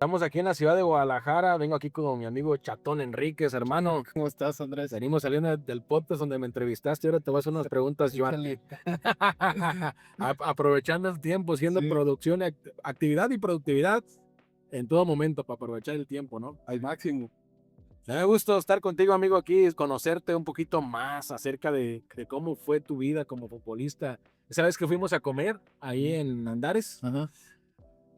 Estamos aquí en la ciudad de Guadalajara. Vengo aquí con mi amigo Chatón Enríquez, hermano. ¿Cómo estás, Andrés? Venimos saliendo del podcast donde me entrevistaste. Ahora te voy a hacer unas preguntas yo a Échale. ti. Aprovechando el tiempo, siendo Sí, producción, actividad y productividad en todo momento para aprovechar el tiempo, ¿no? al máximo. Me da gusto estar contigo, amigo, aquí, conocerte un poquito más acerca de cómo fue tu vida como futbolista. Esa vez que fuimos a comer ahí Ujú. en Andares, Ajá.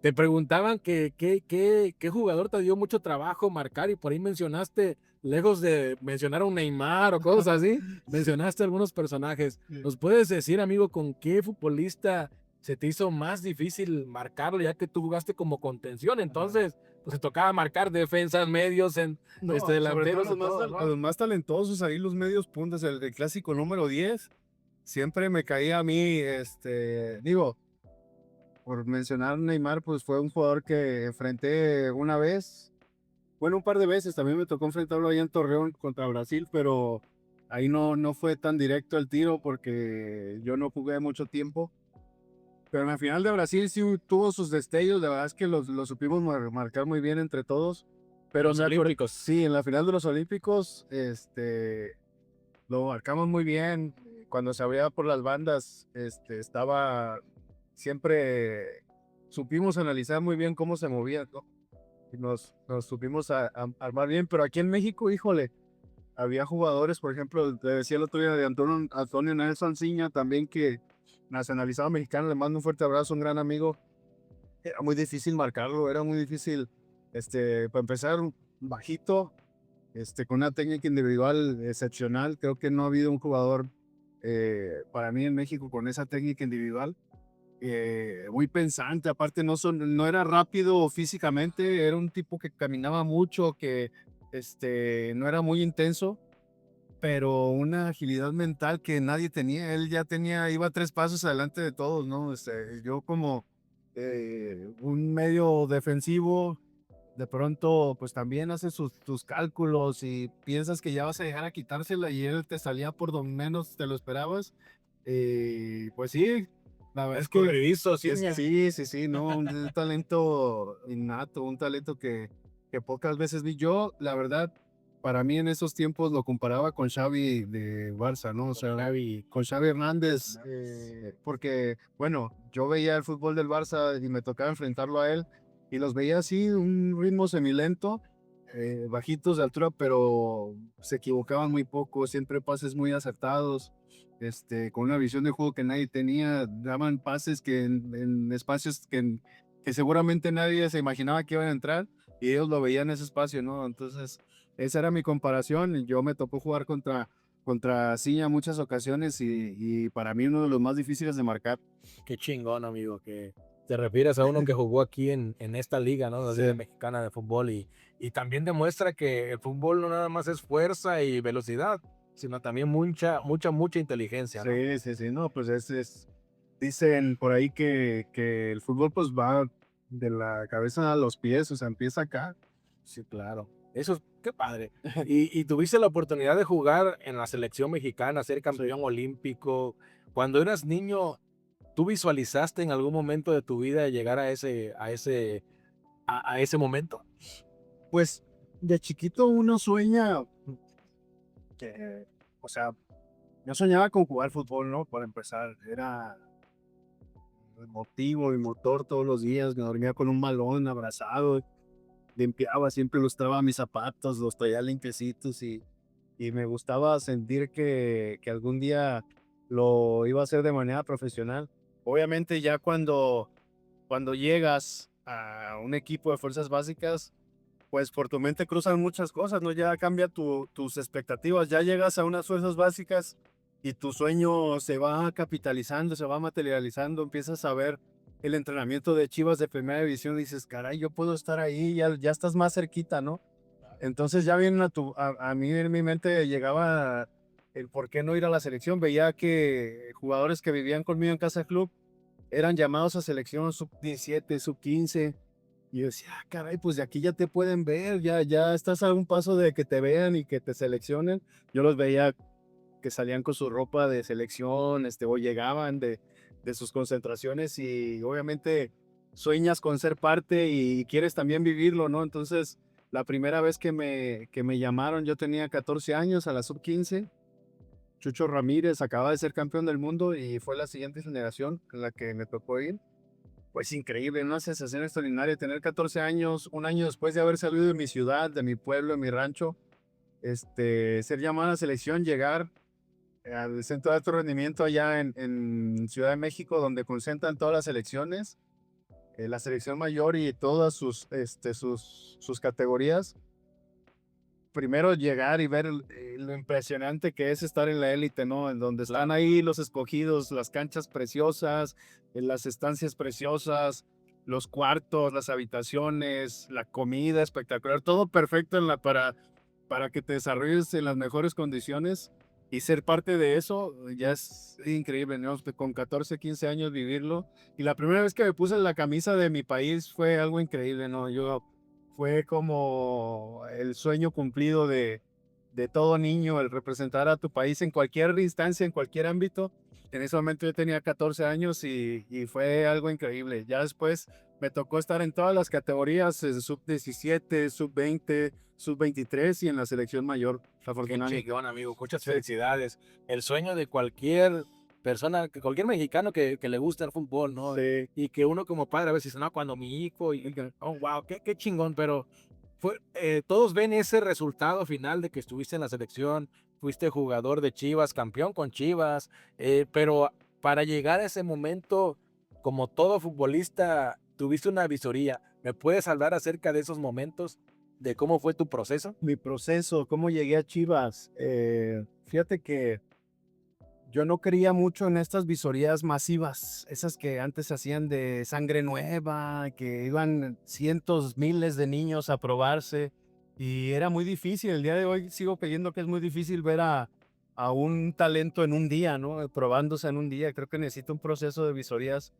te preguntaban que qué jugador te dio mucho trabajo marcar y por ahí mencionaste, lejos de mencionar a un Neymar o cosas así, mencionaste algunos personajes. Sí. ¿Nos puedes decir, amigo, con qué futbolista se te hizo más difícil marcarlo, ya que tú jugaste como contención? Ajá. Entonces, pues se tocaba marcar defensas, medios, No, sobre todo delanteros y todo, a ¿no? los más talentosos ahí, los medios puntas, el clásico número 10 siempre me caía a mí, digo, por mencionar a Neymar, pues fue un jugador que enfrenté una vez, bueno, un par de veces, también me tocó enfrentarlo ahí en Torreón contra Brasil, pero ahí no fue tan directo el tiro porque yo no jugué mucho tiempo. Pero en la final de Brasil sí tuvo sus destellos, la verdad es que los supimos marcar muy bien entre todos. Pero Los Olímpicos. sí, en la final de los Olímpicos, lo marcamos muy bien. Cuando se abría por las bandas, estaba siempre supimos analizar muy bien cómo se movía, ¿no? Y nos supimos armar bien. Pero aquí en México, híjole, había jugadores, por ejemplo, te decía el otro día de Antonio Nelson Ciña, también que nacionalizado mexicano, le mando un fuerte abrazo, un gran amigo. Era muy difícil marcarlo, era muy difícil, para empezar, bajito, con una técnica individual excepcional. Creo que no ha habido un jugador para mí en México con esa técnica individual. Muy pensante, aparte no era rápido físicamente, era un tipo que caminaba mucho, que no era muy intenso, pero una agilidad mental que nadie tenía. Él ya iba 3 pasos adelante de todos, ¿no? Yo como un medio defensivo, de pronto, pues también haces tus cálculos y piensas que ya vas a llegar a quitársela y él te salía por donde menos te lo esperabas. Pues sí, la verdad es que Escurridizo, sí. sí, sí, sí, no, un talento innato, un talento que pocas veces vi. Yo, la verdad, para mí en esos tiempos lo comparaba con Xavi de Barça, ¿no? O Con sea, Xavi. con Xavi Hernández, porque, bueno, yo veía el fútbol del Barça y me tocaba enfrentarlo a él y los veía así, un ritmo semilento, bajitos de altura, pero se equivocaban muy poco, siempre pases muy acertados, con una visión de juego que nadie tenía, daban pases que en espacios que seguramente nadie se imaginaba que iban a entrar y ellos lo veían en ese espacio, ¿no? Entonces, esa era mi comparación. Yo me tocó jugar contra Ciña muchas ocasiones y para mí uno de los más difíciles de marcar. Qué chingón, amigo, que te refieres a uno que jugó aquí en esta liga, ¿no? La Liga Sí. Mexicana de Fútbol y también demuestra que el fútbol no nada más es fuerza y velocidad, sino también mucha inteligencia, ¿no? Sí, sí, sí, no, pues dicen por ahí que el fútbol pues va de la cabeza a los pies, o sea, empieza acá. Sí, claro. Eso es, qué padre. Y tuviste la oportunidad de jugar en la selección mexicana, ser Sí. campeón olímpico. Cuando eras niño, ¿tú visualizaste en algún momento de tu vida llegar a ese momento? Pues de chiquito uno sueña que, o sea, yo soñaba con jugar fútbol, ¿no? Para empezar, era el motivo, mi motor todos los días, me dormía con un balón abrazado, limpiaba, siempre lustraba mis zapatos, los traía limpiecitos y me gustaba sentir que algún día lo iba a hacer de manera profesional. Obviamente ya cuando llegas a un equipo de fuerzas básicas, pues por tu mente cruzan muchas cosas, ¿no? Ya cambia tus expectativas, ya llegas a unas fuerzas básicas y tu sueño se va capitalizando, se va materializando, empiezas a ver el entrenamiento de Chivas de primera división y dices, caray, yo puedo estar ahí, ya estás más cerquita, ¿no? Entonces ya vienen a mí en mi mente llegaba el por qué no ir a la selección, veía que jugadores que vivían conmigo en Casa Club eran llamados a selección sub 17 sub 15 y yo decía, ah, caray, pues de aquí ya te pueden ver, ya estás a un paso de que te vean y que te seleccionen. Yo los veía que salían con su ropa de selección, o llegaban de sus concentraciones y obviamente sueñas con ser parte y quieres también vivirlo, ¿no? Entonces, la primera vez que me llamaron, yo tenía 14 años a la sub-15. Chucho Ramírez acaba de ser campeón del mundo y fue la siguiente generación en la que me tocó ir. Pues increíble, una sensación extraordinaria tener 14 años, un año después de haber salido de mi ciudad, de mi pueblo, de mi rancho, ser llamado a la selección, llegar al Centro de Alto Rendimiento allá en Ciudad de México, donde concentran todas las selecciones, la selección mayor y todas sus categorías. Primero llegar y ver lo impresionante que es estar en la élite, ¿no? En donde están ahí los escogidos, las canchas preciosas, las estancias preciosas, los cuartos, las habitaciones, la comida espectacular, todo perfecto para que te desarrolles en las mejores condiciones y ser parte de eso ya es increíble, ¿no? Con 14, 15 años vivirlo. Y la primera vez que me puse la camisa de mi país fue algo increíble, ¿no? Fue como el sueño cumplido de todo niño, el representar a tu país en cualquier instancia, en cualquier ámbito. En ese momento yo tenía 14 años y fue algo increíble. Ya después me tocó estar en todas las categorías, en sub-17, sub-20, sub-23 y en la selección mayor. Qué chingón, amigo. Muchas Sí. felicidades. El sueño de cualquier persona, que cualquier mexicano que le gusta el fútbol, ¿no? Sí. Y que uno como padre a veces dice, no, cuando mi hijo, oh, wow, qué chingón, pero todos ven ese resultado final de que estuviste en la selección, fuiste jugador de Chivas, campeón con Chivas, pero para llegar a ese momento, como todo futbolista, tuviste una visoría. ¿Me puedes hablar acerca de esos momentos, de cómo fue tu proceso? Mi proceso, cómo llegué a Chivas. Fíjate que yo no creía mucho en estas visorías masivas, esas que antes se hacían de sangre nueva, que iban cientos, miles de niños a probarse y era muy difícil. El día de hoy sigo creyendo que es muy difícil ver a un talento en un día, ¿no? Probándose en un día. Creo que necesita un proceso de visorías.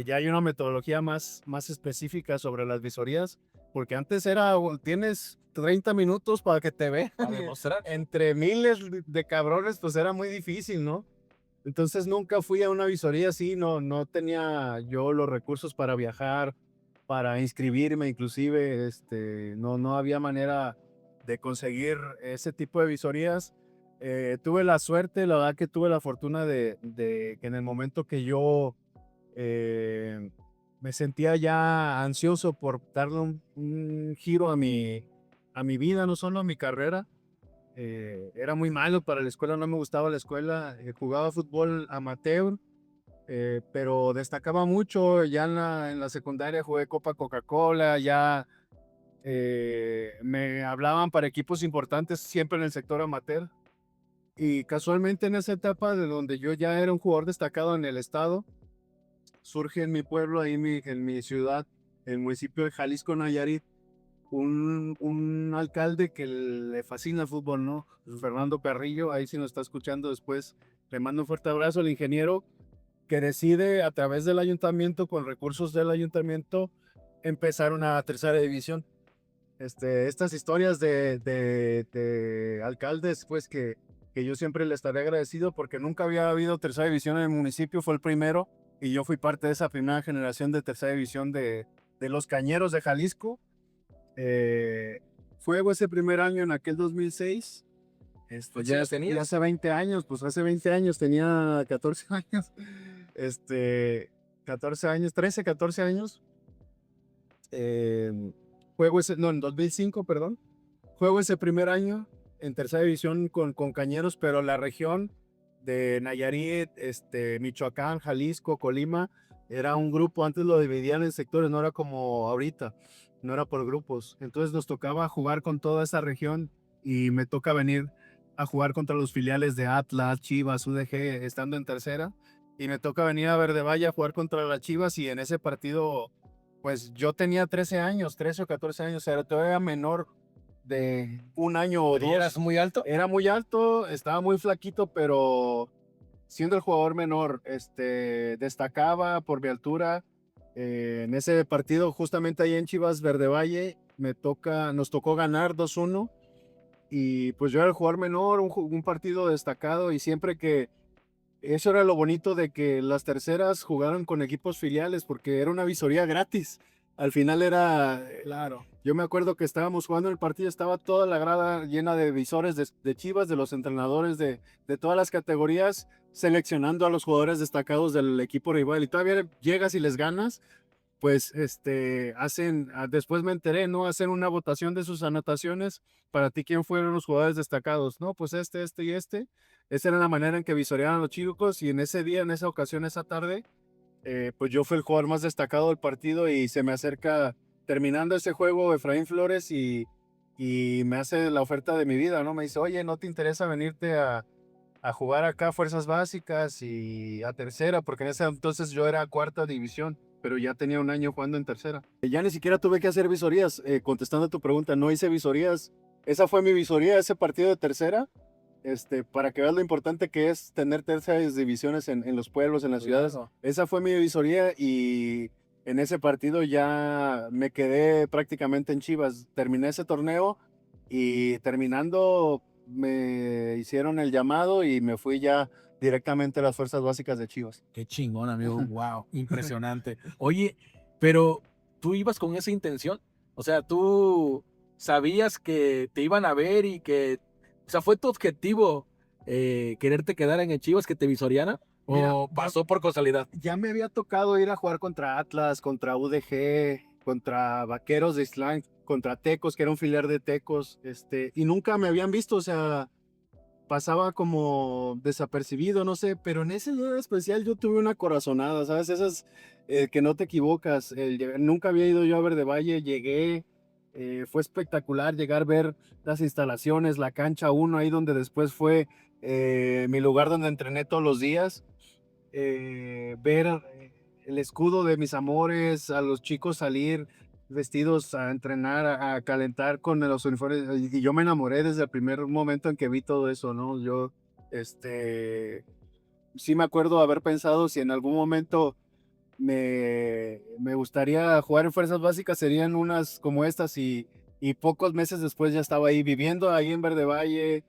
Ya hay una metodología más específica sobre las visorías, porque antes era, tienes 30 minutos para que te vean. Para demostrar. Entre miles de cabrones, pues era muy difícil, ¿no? Entonces nunca fui a una visoría así, no tenía yo los recursos para viajar, para inscribirme inclusive, no había manera de conseguir ese tipo de visorías. Tuve la suerte, la verdad que tuve la fortuna de que en el momento que yo me sentía ya ansioso por darle un giro a mi vida, no solo a mi carrera, era muy malo para la escuela, no me gustaba la escuela, jugaba fútbol amateur, pero destacaba mucho, ya en la secundaria jugué Copa Coca-Cola, ya me hablaban para equipos importantes siempre en el sector amateur, y casualmente en esa etapa de donde yo ya era un jugador destacado en el estado, surge en mi pueblo, ahí en mi ciudad, el municipio de Jalisco, Nayarit, un alcalde que le fascina el fútbol, ¿no? Fernando Carrillo, ahí si nos está escuchando después, le mando un fuerte abrazo al ingeniero que decide a través del ayuntamiento, con recursos del ayuntamiento, empezar una tercera división. Estas historias de alcaldes, pues que yo siempre le estaré agradecido porque nunca había habido tercera división en el municipio, fue el primero y yo fui parte de esa primera generación de tercera división de los Cañeros de Jalisco. Fuego ese primer año en aquel 2006. Pues ya Ya hace 20 años, pues hace 20 años tenía 14 años. 14 años, 13, 14 años. Juego ese, no, en 2005, perdón. Juego ese primer año en tercera división con Cañeros, pero la región de Nayarit, Michoacán, Jalisco, Colima, era un grupo, antes lo dividían en sectores, no era como ahorita, no era por grupos. Entonces nos tocaba jugar con toda esa región y me toca venir a jugar contra los filiales de Atlas, Chivas, UDG, estando en tercera. Y me toca venir a Verde Valle a jugar contra las Chivas y en ese partido, pues yo tenía 13 años, 13 o 14 años, era todavía menor de un año o ¿Y dos. eras muy alto? Era muy alto, estaba muy flaquito, pero siendo el jugador menor, destacaba por mi altura. En ese partido, justamente ahí en Chivas Verde Valle, nos tocó ganar 2-1 y pues yo era el jugador menor, un partido destacado y siempre que eso era lo bonito de que las terceras jugaron con equipos filiales porque era una visoría gratis. Al final era, Claro. yo me acuerdo que estábamos jugando el partido, estaba toda la grada llena de visores de Chivas, de los entrenadores de todas las categorías, seleccionando a los jugadores destacados del equipo rival. Y todavía llegas y les ganas, pues después me enteré, ¿no? Hacen una votación de sus anotaciones. Para ti, ¿quién fueron los jugadores destacados? No, pues este y este. Esa era la manera en que visoreaban a los chicos y en ese día, en esa ocasión, esa tarde, pues yo fui el jugador más destacado del partido y se me acerca terminando ese juego Efraín Flores y me hace la oferta de mi vida, ¿no? Me dice, oye, ¿no te interesa venirte a jugar acá a Fuerzas Básicas y a tercera? Porque en ese entonces yo era cuarta división, pero ya tenía un año jugando en tercera. Ya ni siquiera tuve que hacer visorías, contestando a tu pregunta, no hice visorías. Esa fue mi visoría, ese partido de tercera, para que veas lo importante que es tener terceras divisiones en los pueblos, en las ciudades. Claro. Esa fue mi visoría y en ese partido ya me quedé prácticamente en Chivas. Terminé ese torneo y terminando me hicieron el llamado y me fui ya directamente a las fuerzas básicas de Chivas. Qué chingón, amigo. Wow, impresionante. Oye, pero tú ibas con esa intención. O sea, tú sabías que te iban a ver y que, o sea, fue tu objetivo quererte quedar en el Chivas, que te visoreara, Mira, o pasó por casualidad. ya me había tocado ir a jugar contra Atlas, contra UDG, contra Vaqueros de Islán, contra Tecos, que era un filial de Tecos, y nunca me habían visto, o sea, pasaba como desapercibido, no sé, pero en ese día en especial yo tuve una corazonada, ¿sabes? Esas que no te equivocas. Nunca había ido yo a Verde Valle, llegué, fue espectacular llegar, ver las instalaciones, la cancha uno ahí donde después fue mi lugar donde entrené todos los días, ver el escudo de mis amores, a los chicos salir vestidos a entrenar, a calentar con los uniformes, y yo me enamoré desde el primer momento en que vi todo eso, ¿no? Yo, sí me acuerdo haber pensado si en algún momento me gustaría jugar en fuerzas básicas, serían unas como estas y pocos meses después ya estaba ahí viviendo ahí en Verde Valle,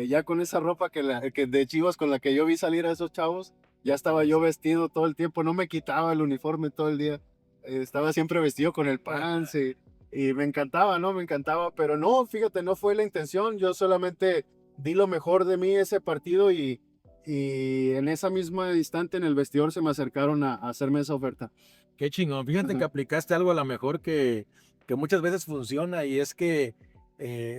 ya con esa ropa que de Chivas con la que yo vi salir a esos chavos, ya estaba yo vestido todo el tiempo, no me quitaba el uniforme todo el día, estaba siempre vestido con el pants y me encantaba, ¿no? Me encantaba, pero no, fíjate, no fue la intención, yo solamente di lo mejor de mí ese partido y en esa misma instante en el vestidor se me acercaron a hacerme esa oferta. Qué chingón. Fíjate que Ajá. aplicaste algo a lo mejor que muchas veces funciona y es que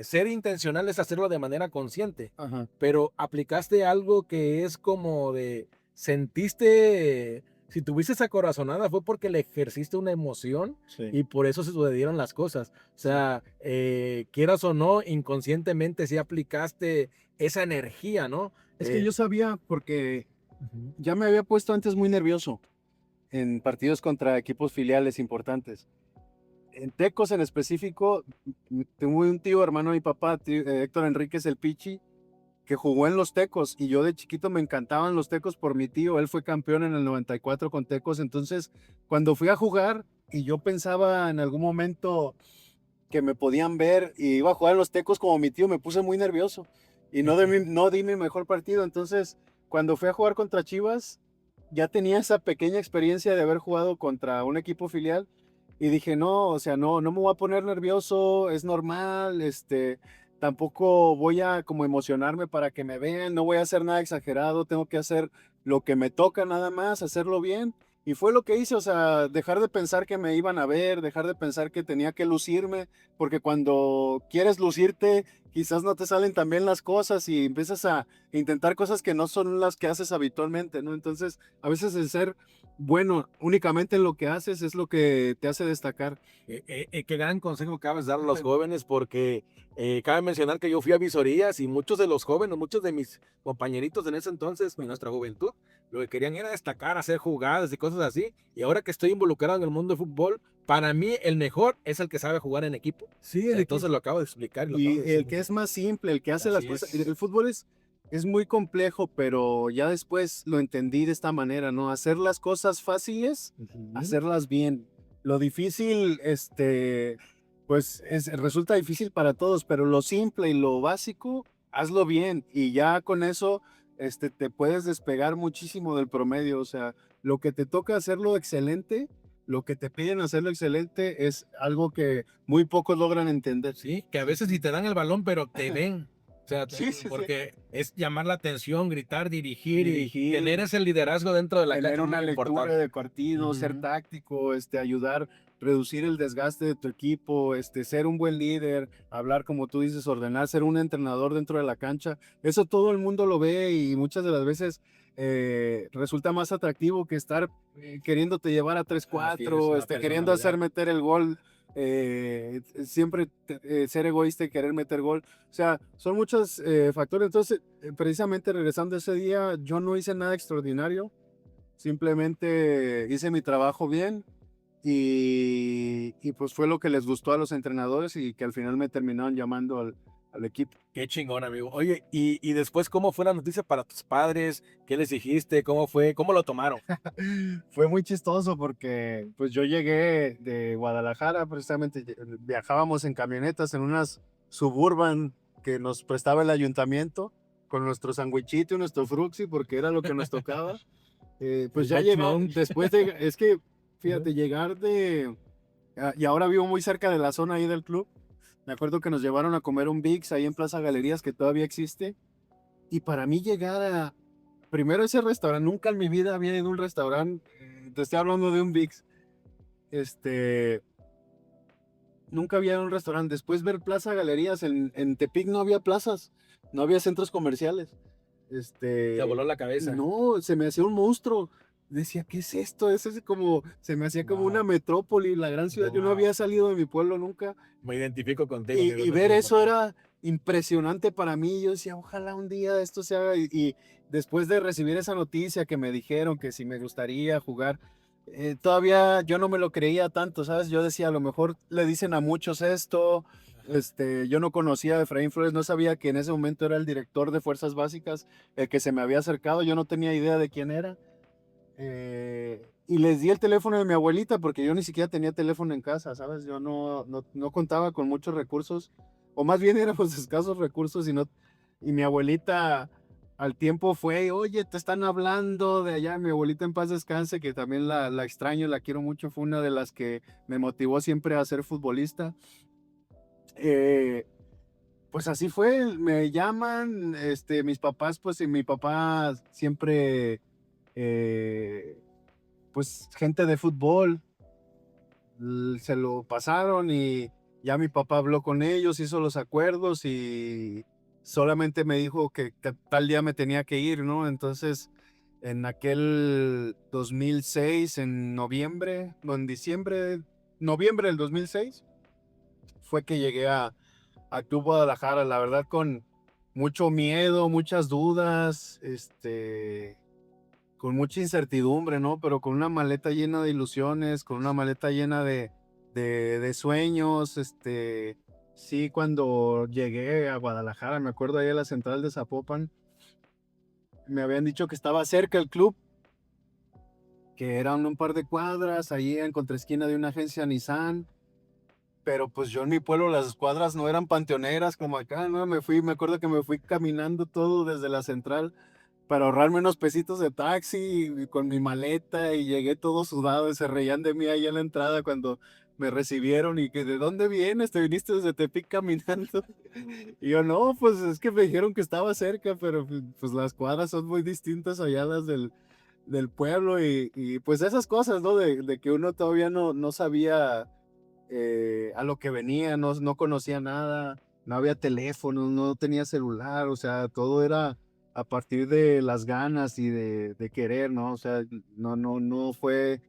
ser intencional es hacerlo de manera consciente, Ajá. pero aplicaste algo que es como de sentiste, si tuviste esa corazonada fue porque le ejerciste una emoción Sí. y por eso se sucedieron las cosas. O sea, quieras o no, inconscientemente sí aplicaste esa energía, ¿no? Es que yo sabía porque Ujú. ya me había puesto antes muy nervioso en partidos contra equipos filiales importantes. En Tecos en específico, tengo un tío, hermano de mi papá, Héctor Enríquez el Pichi, que jugó en los Tecos y yo de chiquito me encantaban los Tecos por mi tío, él fue campeón en el 94 con Tecos, entonces cuando fui a jugar y yo pensaba en algún momento que me podían ver y iba a jugar en los Tecos como mi tío, me puse muy nervioso y no di mi mejor partido, entonces cuando fui a jugar contra Chivas ya tenía esa pequeña experiencia de haber jugado contra un equipo filial y dije, no, o sea, no me voy a poner nervioso, es normal, tampoco voy a como emocionarme para que me vean, no voy a hacer nada exagerado, tengo que hacer lo que me toca nada más, hacerlo bien. Y fue lo que hice, o sea, dejar de pensar que me iban a ver, dejar de pensar que tenía que lucirme, porque cuando quieres lucirte, quizás no te salen tan bien las cosas y empiezas a intentar cosas que no son las que haces habitualmente, ¿no? Entonces, a veces el ser bueno únicamente en lo que haces es lo que te hace destacar. Qué gran consejo acabas de dar a los jóvenes, porque cabe mencionar que yo fui a visorías y muchos de los jóvenes, muchos de mis compañeritos en ese entonces, en nuestra juventud, lo que querían era destacar, hacer jugadas y cosas así. Y ahora que estoy involucrado en el mundo de fútbol, para mí el mejor es el que sabe jugar en equipo. Sí, Entonces lo acabo de explicar y lo acabo y de el decir. que es más simple, el que hace las Así cosas, es. el fútbol es muy complejo, pero ya después lo entendí de esta manera, ¿no? Hacer las cosas fáciles, Ujú. hacerlas bien. Lo difícil, pues resulta difícil para todos, pero lo simple y lo básico, hazlo bien y ya con eso te puedes despegar muchísimo del promedio. O sea, lo que te toca hacerlo excelente, lo que te piden hacerlo excelente es algo que muy pocos logran entender. Sí, que a veces ni te dan el balón, pero te ven. O sea, Sí, sí, sí. porque es llamar la atención, gritar, dirigir y Dirigir, tener ese liderazgo dentro de la tener cancha es una muy lectura importante. de partido, ser Ujú. táctico, ayudar, reducir el desgaste de tu equipo, ser un buen líder, hablar como tú dices, ordenar, ser un entrenador dentro de la cancha. Eso todo el mundo lo ve y muchas de las veces resulta más atractivo que estar queriéndote llevar a tres Así es, cuatro, la queriendo hacer personalidad. meter el gol. Siempre ser egoísta y querer meter gol. O sea, son muchos factores. Entonces, precisamente regresando ese día, yo no hice nada extraordinario. Simplemente hice mi trabajo bien y pues fue lo que les gustó a los entrenadores y que al final me terminaron llamando al equipo. Qué chingón, amigo. Oye, y después, ¿cómo fue la noticia para tus padres? ¿Qué les dijiste? ¿Cómo fue? ¿Cómo lo tomaron? Fue muy chistoso porque pues yo llegué de Guadalajara, precisamente viajábamos en camionetas en unas Suburban que nos prestaba el ayuntamiento con nuestro sandwichito y nuestro fruxi porque era lo que nos tocaba. Pues El ya Dutch llegar, Monk. después de, es que Ujú. fíjate, llegar y ahora vivo muy cerca de la zona ahí del club. Me acuerdo que nos llevaron a comer un Vix ahí en Plaza Galerías que todavía existe. Y para mí llegar primero ese restaurante, nunca en mi vida había ido a un restaurante, te estoy hablando de un Vix, este, nunca había ido a un restaurante. Después ver Plaza Galerías, en Tepic no había plazas, no había centros comerciales. Te voló la cabeza. No, se me hacía un monstruo. Decía, ¿qué es esto? Se me hacía como una Wow, metrópoli, la gran ciudad. Yo no wow. había salido de mi pueblo nunca. Me identifico contigo, amigo. Y Eso es ver muy eso importante. era impresionante para mí. Yo decía, ojalá un día esto se haga. Y después de recibir esa noticia que me dijeron que si me gustaría jugar, todavía yo no me lo creía tanto, ¿sabes? Yo decía, a lo mejor le dicen a muchos esto. Yo no conocía a Efraín Flores, no sabía que en ese momento era el director de Fuerzas Básicas, el que se me había acercado. Yo no tenía idea de quién era. Y les di el teléfono de mi abuelita porque yo ni siquiera tenía teléfono en casa, ¿sabes? Yo no contaba con muchos recursos, o más bien éramos escasos recursos y mi abuelita al tiempo fue, oye, te están hablando de allá, mi abuelita en paz descanse, que también la extraño, la quiero mucho, fue una de las que me motivó siempre a ser futbolista. Eh, pues así fue, me llaman, mis papás, pues y mi papá siempre... eh, pues gente de fútbol, se lo pasaron y ya mi papá habló con ellos, hizo los acuerdos y solamente me dijo que tal día me tenía que ir, ¿no? Entonces, en aquel 2006, en noviembre, no, en diciembre, noviembre del 2006, fue que llegué a Club Guadalajara, la verdad, con mucho miedo, muchas dudas, con mucha incertidumbre, ¿no? Pero con una maleta llena de ilusiones, con una maleta llena de sueños, sí, cuando llegué a Guadalajara, me acuerdo ahí a la central de Zapopan, me habían dicho que estaba cerca el club, que eran un par de cuadras, ahí en contraesquina de una agencia Nissan, pero pues yo en mi pueblo las cuadras no eran panteoneras como acá, ¿no? Me acuerdo que me fui caminando todo desde la central para ahorrarme unos pesitos de taxi y con mi maleta y llegué todo sudado y se reían de mí ahí en la entrada cuando me recibieron y que ¿de dónde vienes? ¿Te viniste desde Tepic caminando? Y yo no, pues es que me dijeron que estaba cerca, pero pues las cuadras son muy distintas allá las del pueblo y pues esas cosas, ¿no? De que uno todavía no sabía a lo que venía, no conocía nada, no había teléfono, no tenía celular, o sea, todo era a partir de las ganas y de querer, ¿no? O sea, no fue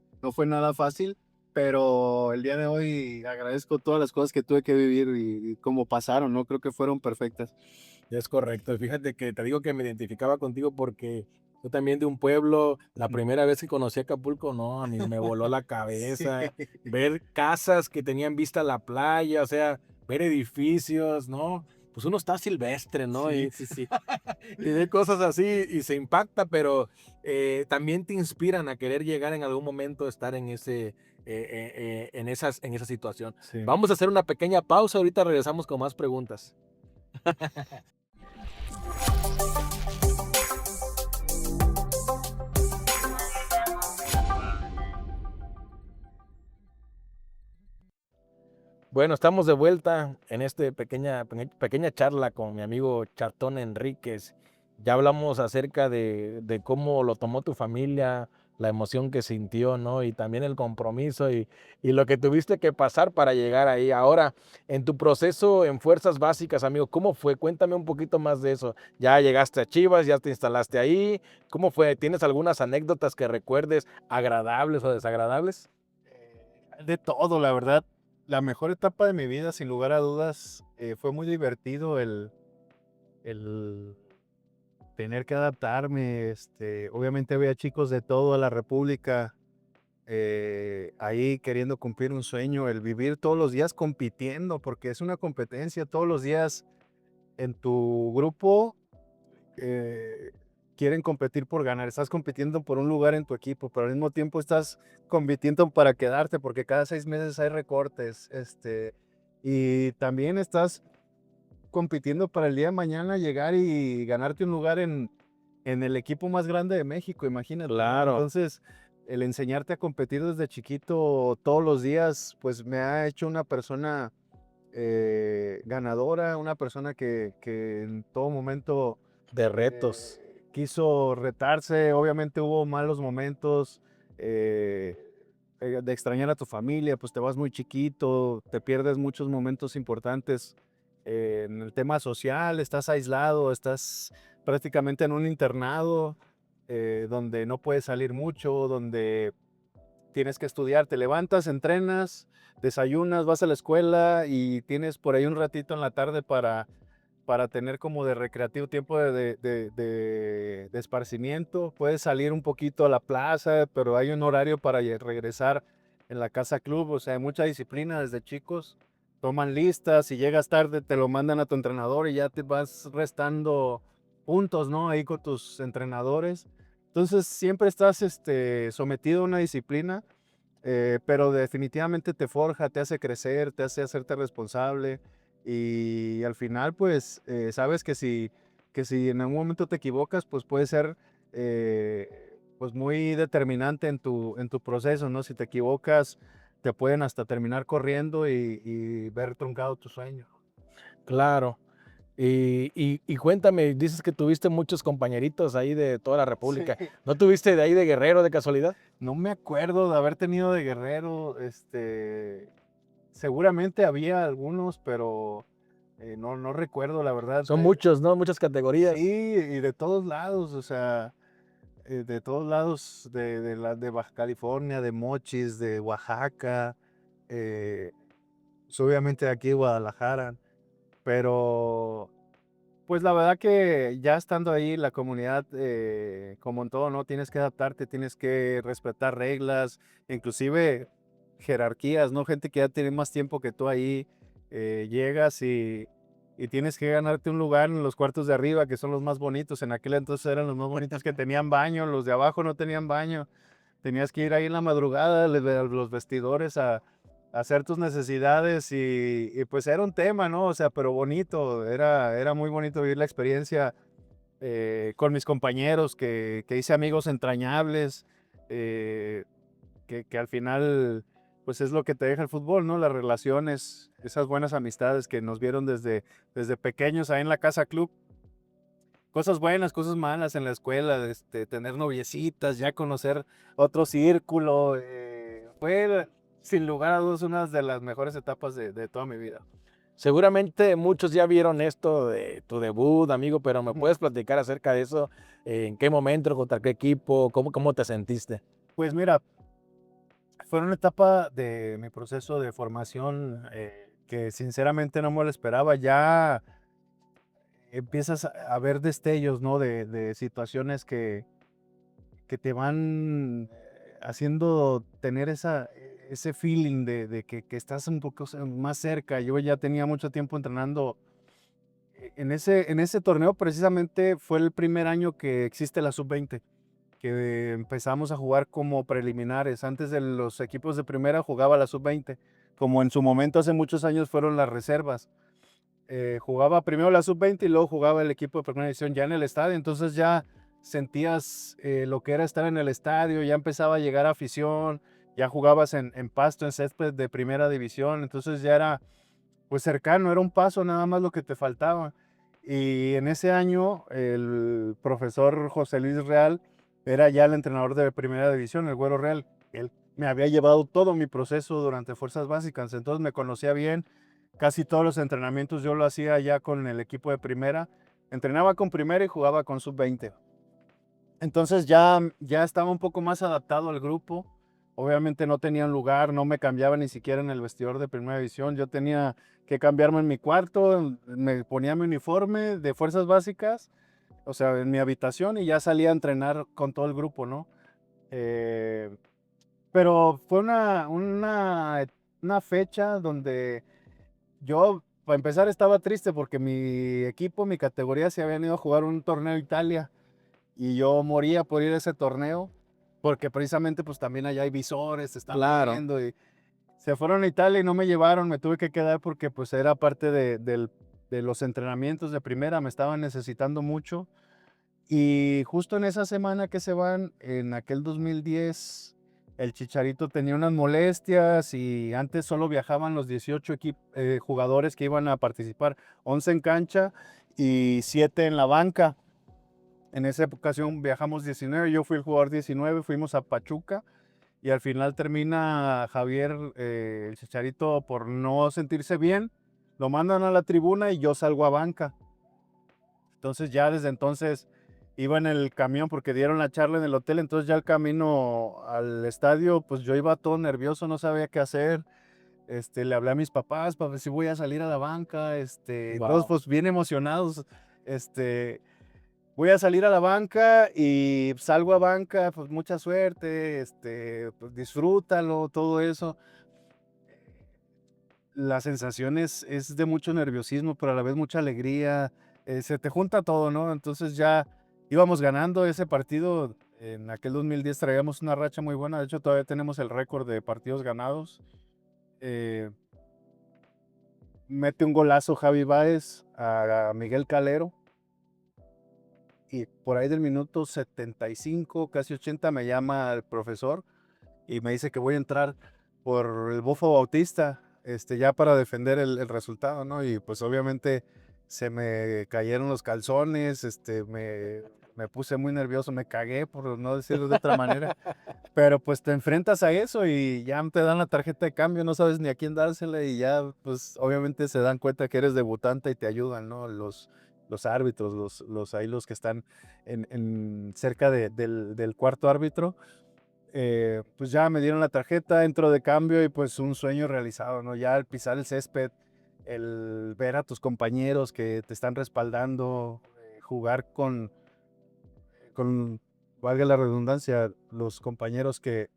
nada fácil, pero el día de hoy agradezco todas las cosas que tuve que vivir y cómo pasaron, ¿no? Creo que fueron perfectas. Es correcto. Fíjate que te digo que me identificaba contigo porque yo también de un pueblo, la primera vez que conocí Acapulco, no, a mí me voló la Sí. cabeza. Ver casas que tenían vista a la playa, o sea, ver edificios, ¿no? Pues uno está silvestre, ¿no? Sí, sí, sí. Y ve cosas así y se impacta, pero también te inspiran a querer llegar en algún momento a estar en en esa situación. Sí. Vamos a hacer una pequeña pausa, ahorita regresamos con más preguntas. Bueno, estamos de vuelta en esta pequeña charla con mi amigo Chartón Enríquez. Ya hablamos acerca de cómo lo tomó tu familia, la emoción que sintió, ¿no? Y también el compromiso y lo que tuviste que pasar para llegar ahí. Ahora, en tu proceso en Fuerzas Básicas, amigo, ¿cómo fue? Cuéntame un poquito más de eso. Ya llegaste a Chivas, ya te instalaste ahí. ¿Cómo fue? ¿Tienes algunas anécdotas que recuerdes agradables o desagradables? De todo, la verdad. La mejor etapa de mi vida, sin lugar a dudas, fue muy divertido el tener que adaptarme. Obviamente había chicos de toda la República ahí queriendo cumplir un sueño, el vivir todos los días compitiendo, porque es una competencia todos los días en tu grupo. eh, Quieren competir por ganar, estás compitiendo por un lugar en tu equipo, pero al mismo tiempo estás compitiendo para quedarte, porque cada 6 meses hay recortes, y también estás compitiendo para el día de mañana llegar y ganarte un lugar en el equipo más grande de México, imagínate, ¿no? Claro. Entonces, el enseñarte a competir desde chiquito todos los días, pues me ha hecho una persona ganadora, una persona que en todo momento De retos. quiso retarse. Obviamente hubo malos momentos, de extrañar a tu familia, pues te vas muy chiquito, te pierdes muchos momentos importantes en el tema social, estás aislado, estás prácticamente en un internado donde no puedes salir mucho, donde tienes que estudiar, te levantas, entrenas, desayunas, vas a la escuela y tienes por ahí un ratito en la tarde para tener como de recreativo tiempo de esparcimiento. Puedes salir un poquito a la plaza, pero hay un horario para regresar en la casa club. O sea, hay mucha disciplina desde chicos. Toman listas, si llegas tarde te lo mandan a tu entrenador y ya te vas restando puntos, ¿no? Ahí con tus entrenadores. Entonces siempre estás sometido a una disciplina, pero definitivamente te forja, te hace crecer, te hace hacerte responsable y al final pues sabes que si en algún momento te equivocas pues puede ser pues muy determinante en tu proceso, ¿no? Si te equivocas te pueden hasta terminar corriendo y ver truncado tu sueño. Claro. Y cuéntame, dices que tuviste muchos compañeritos ahí de toda la Sí. república, ¿no tuviste de ahí de Guerrero de casualidad? No me acuerdo de haber tenido de Guerrero, seguramente había algunos, pero no recuerdo, la verdad. Son muchos, ¿no? Muchas Sí, categorías. y de todos lados, o sea, de todos lados, de Baja California, de Mochis, de Oaxaca, eh, pues, obviamente de aquí de Guadalajara, pero pues la verdad que ya estando ahí, la comunidad, como en todo, ¿no? Tienes que adaptarte, tienes que respetar reglas, inclusive jerarquías, ¿no? Gente que ya tiene más tiempo que tú ahí, llegas y tienes que ganarte un lugar en los cuartos de arriba, que son los más bonitos. En aquel entonces eran los más bonitos que tenían baño, los de abajo no tenían baño. Tenías que ir ahí en la madrugada a los vestidores a hacer tus necesidades y pues era un tema, ¿no? O sea, pero bonito, era muy bonito vivir la experiencia con mis compañeros, que hice amigos entrañables, eh, que al final pues es lo que te deja el fútbol, ¿no? Las relaciones, esas buenas amistades que nos vieron desde pequeños ahí en la casa club. Cosas buenas, cosas malas en la escuela, tener noviecitas, ya conocer otro círculo. Fue, sin lugar a dudas, una de las mejores etapas de toda mi vida. Seguramente muchos ya vieron esto de tu debut, amigo, pero ¿me Ujú. puedes platicar acerca de eso? ¿En qué momento, contra qué equipo? ¿Cómo te sentiste? Pues mira, fue una etapa de mi proceso de formación que sinceramente no me lo esperaba. Ya empiezas a ver destellos, ¿no? De situaciones que te van haciendo tener ese feeling de que estás un poco más cerca. Yo ya tenía mucho tiempo entrenando. En ese torneo precisamente fue el primer año que existe la sub-20, que empezamos a jugar como preliminares. Antes de los equipos de primera jugaba la sub-20, como en su momento hace muchos años fueron las reservas. Jugaba primero la sub-20 y luego jugaba el equipo de primera división ya en el estadio, entonces ya sentías lo que era estar en el estadio, ya empezaba a llegar afición, ya jugabas en pasto, en césped de primera división, entonces ya era pues cercano, era un paso nada más lo que te faltaba. Y en ese año el profesor José Luis Real era ya el entrenador de primera división, el Güero Real. Él me había llevado todo mi proceso durante fuerzas básicas, entonces me conocía bien. Casi todos los entrenamientos yo lo hacía ya con el equipo de primera. Entrenaba con primera y jugaba con sub-20. Entonces ya estaba un poco más adaptado al grupo. Obviamente no tenía un lugar, no me cambiaba ni siquiera en el vestidor de primera división. Yo tenía que cambiarme en mi cuarto, me ponía mi uniforme de fuerzas básicas, o sea, en mi habitación y ya salía a entrenar con todo el grupo, ¿no? Eh, pero fue una fecha donde yo, para empezar, estaba triste porque mi equipo, mi categoría, se habían ido a jugar un torneo a Italia y yo moría por ir a ese torneo, porque precisamente pues también allá hay visores, te están Claro. viendo y se fueron a Italia y no me llevaron, me tuve que quedar porque pues era parte de los entrenamientos de primera, me estaban necesitando mucho y justo en esa semana que se van, en aquel 2010, el Chicharito tenía unas molestias y antes solo viajaban los 18 jugadores que iban a participar, 11 en cancha y 7 en la banca. En esa ocasión viajamos 19, yo fui el jugador 19, fuimos a Pachuca y al final termina Javier, el Chicharito, por no sentirse bien, lo mandan a la tribuna y yo salgo a banca. Entonces ya desde entonces iba en el camión porque dieron la charla en el hotel, entonces ya el camino al estadio, pues yo iba todo nervioso, no sabía qué hacer. Le hablé a mis papás para ver si voy a salir a la banca, todos Wow. pues bien emocionados. Voy a salir a la banca y salgo a banca, pues mucha suerte, pues disfrútalo, todo eso. La sensación es de mucho nerviosismo, pero a la vez mucha alegría. Se te junta todo, ¿no? Entonces ya íbamos ganando ese partido. En aquel 2010 traíamos una racha muy buena. De hecho, todavía tenemos el récord de partidos ganados. Eh, Mete un golazo Javi Báez a Miguel Calero. Y por ahí del minuto 75, casi 80, me llama el profesor y me dice que voy a entrar por el Bofo Bautista, ya para defender el resultado, ¿no? Y pues obviamente se me cayeron los calzones, me puse muy nervioso, me cagué, por no decirlo de otra manera, pero pues te enfrentas a eso y ya te dan la tarjeta de cambio, no sabes ni a quién dársela y ya pues obviamente se dan cuenta que eres debutante y te ayudan, ¿no? Los árbitros, ahí los que están cerca del cuarto árbitro, pues ya me dieron la tarjeta, entro de cambio y pues un sueño realizado, ¿no? Ya al pisar el césped, el ver a tus compañeros que te están respaldando, jugar con, valga la redundancia, los compañeros que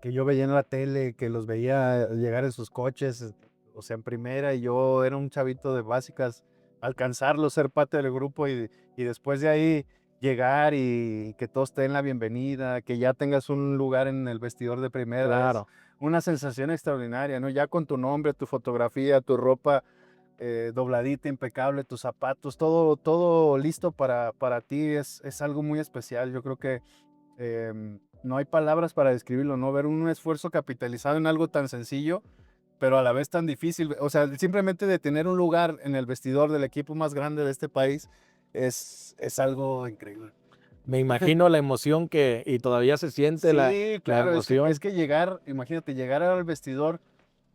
yo veía en la tele, que los veía llegar en sus coches, o sea, en primera, y yo era un chavito de básicas, alcanzarlo, ser parte del grupo y después de ahí llegar y que todos te den la bienvenida, que ya tengas un lugar en el vestidor de primera, es Claro. una sensación extraordinaria, ¿no? Ya con tu nombre, tu fotografía, tu ropa dobladita, impecable, tus zapatos, todo listo para ti, es algo muy especial. Yo creo que no hay palabras para describirlo, ¿no? Ver un esfuerzo capitalizado en algo tan sencillo, pero a la vez tan difícil. O sea, simplemente de tener un lugar en el vestidor del equipo más grande de este país es algo increíble. Me imagino la emoción y todavía se siente Sí, la claro, es emoción. que llegar, imagínate, llegar al vestidor,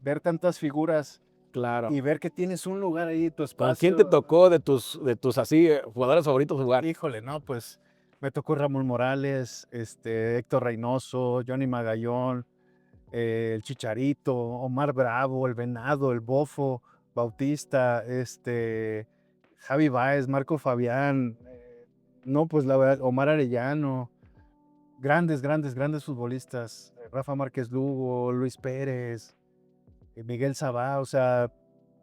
ver tantas figuras Claro. y ver que tienes un lugar ahí, tu ¿Con quién te espacio. tocó de tus así jugadores favoritos jugar? Híjole, no, pues me tocó Ramón Morales, Héctor Reynoso, Johnny Magallón, el Chicharito, Omar Bravo, el Venado, el Bofo, Bautista, Javi Báez, Marco Fabián, no, pues la verdad, Omar Arellano, grandes, grandes, grandes futbolistas, Rafa Márquez Lugo, Luis Pérez, Miguel Sabá, o sea,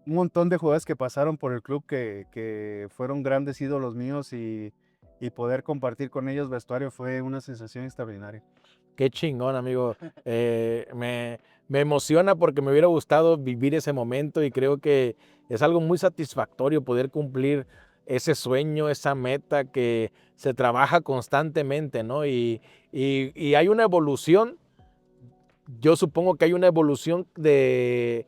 un montón de jugadores que pasaron por el club que fueron grandes ídolos míos y poder compartir con ellos vestuario fue una sensación extraordinaria. Qué chingón, amigo. Me emociona porque me hubiera gustado vivir ese momento y creo que es algo muy satisfactorio poder cumplir ese sueño, esa meta que se trabaja constantemente, ¿no? Y hay una evolución yo supongo que hay una evolución de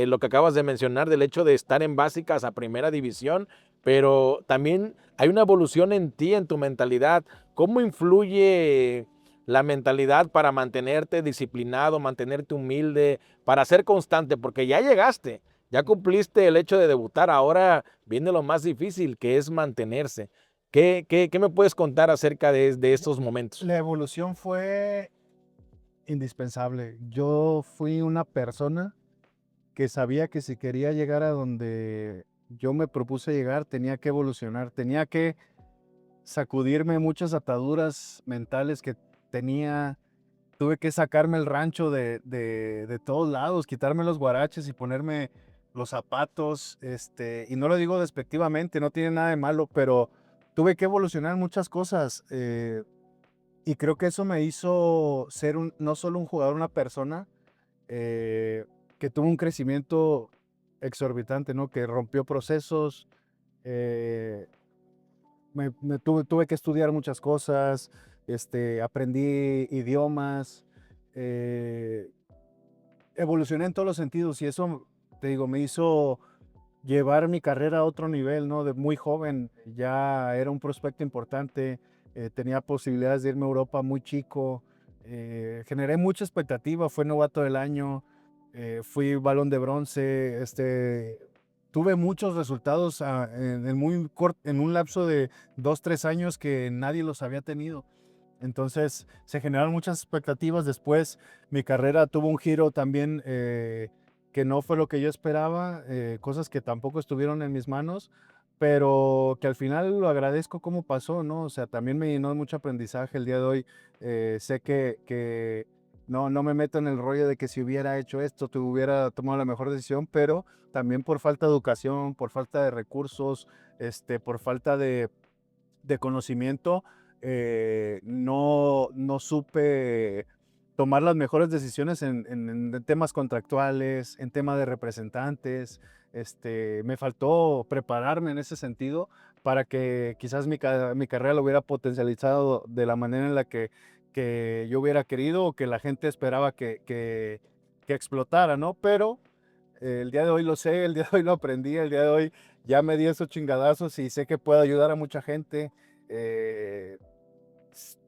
lo que acabas de mencionar, del hecho de estar en básicas a primera división, pero también hay una evolución en ti, en tu mentalidad. ¿Cómo influye la mentalidad para mantenerte disciplinado, mantenerte humilde, para ser constante? Porque ya llegaste, ya cumpliste el hecho de debutar, ahora viene lo más difícil, que es mantenerse. ¿Qué me puedes contar acerca de estos momentos? La evolución fue indispensable. Yo fui una persona que sabía que si quería llegar a donde yo me propuse llegar, tenía que evolucionar, tenía que sacudirme muchas ataduras mentales que tenía. Tuve que sacarme el rancho de todos lados, quitarme los guaraches y ponerme los zapatos, y no lo digo despectivamente, no tiene nada de malo, pero tuve que evolucionar muchas cosas, y creo que eso me hizo ser no solo un jugador, una persona eh, que tuvo un crecimiento exorbitante, ¿no? Que rompió procesos, eh, tuve que estudiar muchas cosas, aprendí idiomas, eh, evolucioné en todos los sentidos y eso, te digo, me hizo llevar mi carrera a otro nivel, ¿no? De muy joven, ya era un prospecto importante, tenía posibilidades de irme a Europa muy chico, generé mucha expectativa, fue novato del año, fui balón de bronce, tuve muchos resultados en un lapso de 2, 3 años que nadie los había tenido. Entonces se generaron muchas expectativas. Después mi carrera tuvo un giro también que no fue lo que yo esperaba, cosas que tampoco estuvieron en mis manos, pero que al final lo agradezco cómo pasó, ¿no? O sea, también me llenó de mucho aprendizaje el día de hoy. Sé que no me meto en el rollo de que si hubiera hecho esto, te hubiera tomado la mejor decisión, pero también por falta de educación, por falta de recursos, por falta de conocimiento, no supe tomar las mejores decisiones en temas contractuales, en tema de representantes. Me faltó prepararme en ese sentido para que quizás mi carrera lo hubiera potencializado de la manera en la que yo hubiera querido o que la gente esperaba que explotara, ¿no? Pero el día de hoy lo sé, el día de hoy lo aprendí, el día de hoy ya me di esos chingadazos y sé que puedo ayudar a mucha gente. eh,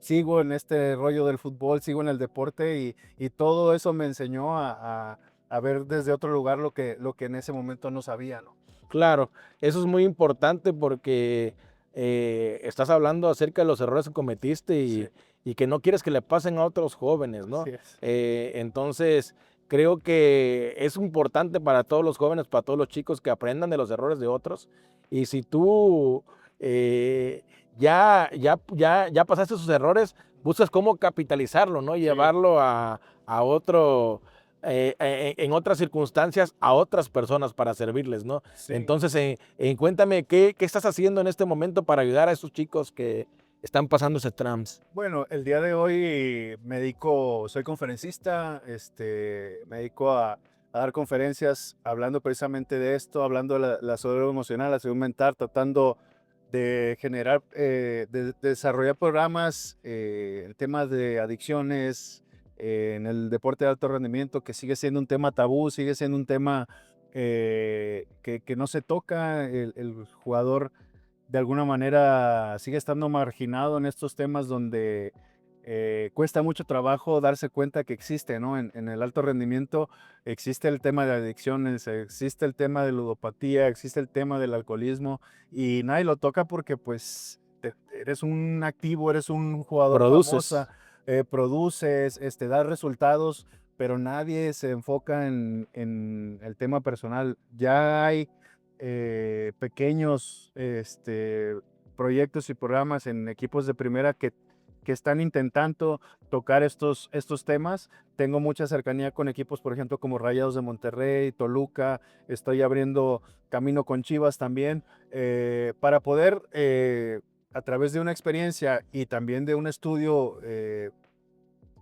Sigo en este rollo del fútbol, sigo en el deporte y todo eso me enseñó a ver desde otro lugar lo que en ese momento no sabía, ¿no? Claro, eso es muy importante porque estás hablando acerca de los errores que cometiste Sí, y que no quieres que le pasen a otros jóvenes, así ¿no? es. Entonces, creo que es importante para todos los jóvenes, para todos los chicos que aprendan de los errores de otros. Y si tú eh, ya pasaste esos errores, buscas cómo capitalizarlo, ¿no? Sí, Llevarlo a otro, en otras circunstancias, a otras personas para servirles, ¿no? sí. Entonces, cuéntame, ¿qué estás haciendo en este momento para ayudar a esos chicos que están pasando ese trams? Bueno, el día de hoy soy conferencista, me dedico a dar conferencias hablando precisamente de esto, hablando de la salud emocional, la salud mental, tratando de generar, de desarrollar programas en temas de adicciones, en el deporte de alto rendimiento, que sigue siendo un tema tabú, sigue siendo un tema que no se toca. El jugador de alguna manera sigue estando marginado en estos temas donde cuesta mucho trabajo darse cuenta que existe, ¿no? En el alto rendimiento existe el tema de adicciones, existe el tema de ludopatía, existe el tema del alcoholismo y nadie lo toca porque pues eres un activo, eres un jugador famosa, Produces. produces, das resultados, pero nadie se enfoca en el tema personal. Ya hay pequeños proyectos y programas en equipos de primera que están intentando tocar estos temas. Tengo mucha cercanía con equipos, por ejemplo, como Rayados de Monterrey, Toluca. Estoy abriendo camino con Chivas también, para poder, a través de una experiencia y también de un estudio,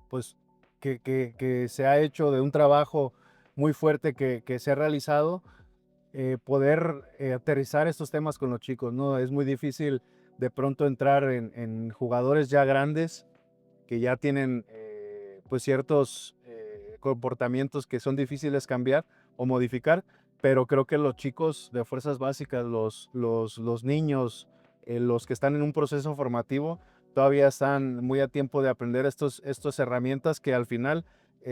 pues, que se ha hecho, de un trabajo muy fuerte que se ha realizado, poder aterrizar estos temas con los chicos, ¿no? Es muy difícil de pronto entrar en jugadores ya grandes que ya tienen pues ciertos comportamientos que son difíciles cambiar o modificar, pero creo que los chicos de fuerzas básicas, los niños, los que están en un proceso formativo, todavía están muy a tiempo de aprender estas herramientas que al final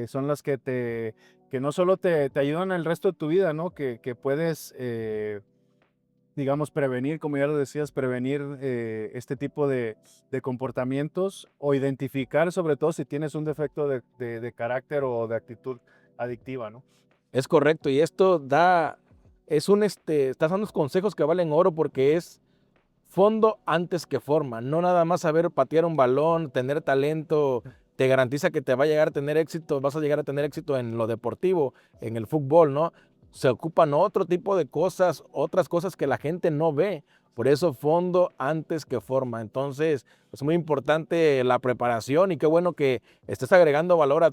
son las que no solo te ayudan el resto de tu vida, ¿no? Que puedes, digamos, prevenir, como ya lo decías, prevenir este tipo de comportamientos o identificar, sobre todo si tienes un defecto de carácter o de actitud adictiva, ¿no? Es correcto, y esto estás dando consejos que valen oro porque es fondo antes que forma. No nada más saber patear un balón, tener talento, te garantiza que te va a llegar a tener éxito, vas a llegar a tener éxito en lo deportivo, en el fútbol, ¿no? Se ocupan otro tipo de cosas, otras cosas que la gente no ve. Por eso fondo antes que forma. Entonces, es muy importante la preparación y qué bueno que estés agregando valor a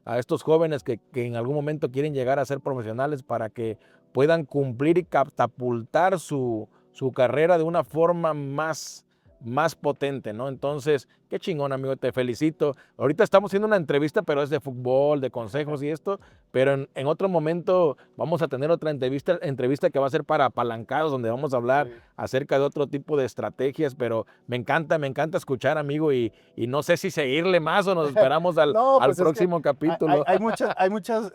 a estos jóvenes que en algún momento quieren llegar a ser profesionales para que puedan cumplir y catapultar su carrera de una forma más potente, ¿no? Entonces, qué chingón, amigo, te felicito. Ahorita estamos haciendo una entrevista, pero es de fútbol, de consejos y esto, pero en otro momento vamos a tener otra entrevista que va a ser para apalancados, donde vamos a hablar Sí. acerca de otro tipo de estrategias, pero me encanta escuchar, amigo, y no sé si seguirle más o nos esperamos No, al pues es que próximo capítulo. hay muchas,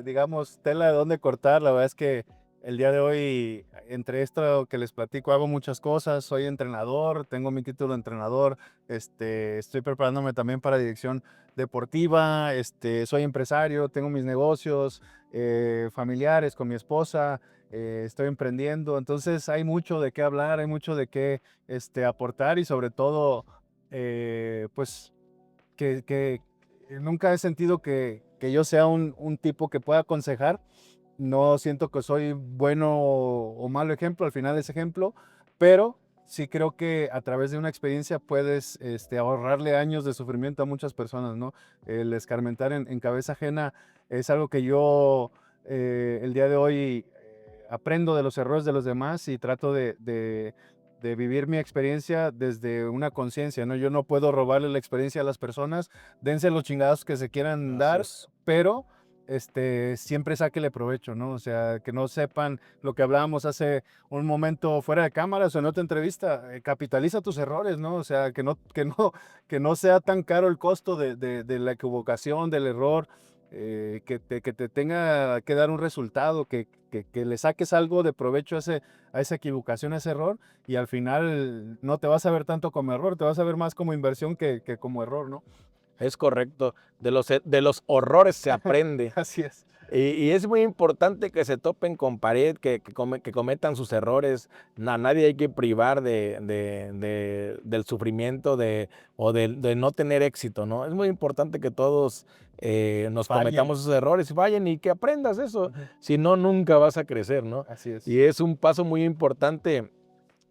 digamos, tela de dónde cortar. La verdad es que el día de hoy, entre esto que les platico, hago muchas cosas. Soy entrenador, tengo mi título de entrenador, estoy preparándome también para dirección deportiva, soy empresario, tengo mis negocios familiares con mi esposa, estoy emprendiendo. Entonces hay mucho de qué hablar, hay mucho de qué aportar y sobre todo, pues que nunca he sentido que yo sea un tipo que pueda aconsejar. No siento que soy bueno o malo ejemplo, al final es ejemplo, pero sí creo que a través de una experiencia puedes ahorrarle años de sufrimiento a muchas personas, ¿no? El escarmentar en cabeza ajena es algo que yo el día de hoy aprendo de los errores de los demás y trato de vivir mi experiencia desde una conciencia, ¿no? Yo no puedo robarle la experiencia a las personas, dense los chingados que se quieran Así dar, es. pero siempre sáquele provecho, ¿no? O sea, que no sepan lo que hablábamos hace un momento fuera de cámaras o en otra entrevista, capitaliza tus errores, ¿no? O sea, que no sea tan caro el costo de la equivocación, del error, que te tenga que dar un resultado, que le saques algo de provecho a esa equivocación, a ese error, y al final no te vas a ver tanto como error, te vas a ver más como inversión que como error, ¿no? Es correcto. De los horrores se aprende. Así es. Y es muy importante que se topen con pared, que cometan sus errores. Nadie hay que privar del sufrimiento de no tener éxito, ¿no? Es muy importante que todos nos Fallen. cometamos esos errores y fallen y que aprendas eso. Ujú. Si no, nunca vas a crecer, ¿no? Así es. Y es un paso muy importante,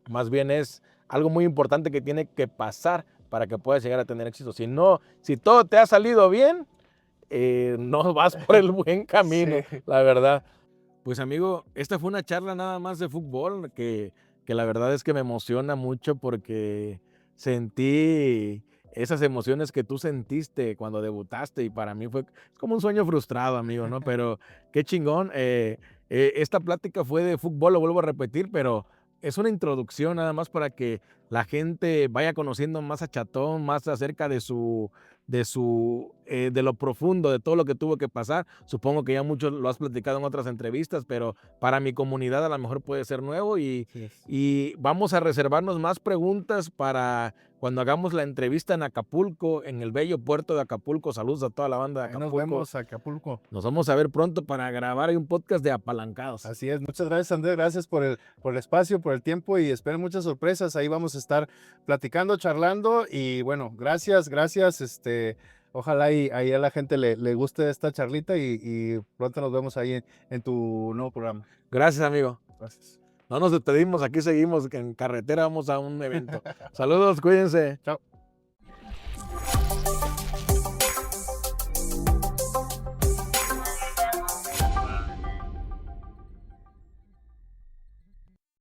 más bien es algo muy importante que tiene que pasar para que puedas llegar a tener éxito. Si no, si todo te ha salido bien, no vas por el buen camino, Sí. la verdad. Pues amigo, esta fue una charla nada más de fútbol que la verdad es que me emociona mucho porque sentí esas emociones que tú sentiste cuando debutaste y para mí fue es como un sueño frustrado, amigo, ¿no? Pero qué chingón. Esta plática fue de fútbol, lo vuelvo a repetir, pero es una introducción nada más para que la gente vaya conociendo más a Chatón, más acerca de lo profundo, de todo lo que tuvo que pasar. Supongo que ya mucho lo has platicado en otras entrevistas, pero para mi comunidad a lo mejor puede ser nuevo Así es. y vamos a reservarnos más preguntas para cuando hagamos la entrevista en Acapulco, en el bello puerto de Acapulco. Saludos a toda la banda de Ahí nos Acapulco. vemos, Acapulco. Nos vamos a ver pronto para grabar ahí un podcast de Apalancados. Así es. Muchas gracias, Andrés. Gracias por el espacio, por el tiempo y esperen muchas sorpresas. Ahí vamos a estar platicando, charlando y bueno, gracias, gracias. Ojalá y ahí a la gente le guste esta charlita y pronto nos vemos ahí en tu nuevo programa. Gracias, amigo. Gracias. No nos despedimos, aquí seguimos, que en carretera vamos a un evento. Saludos, cuídense. Chao.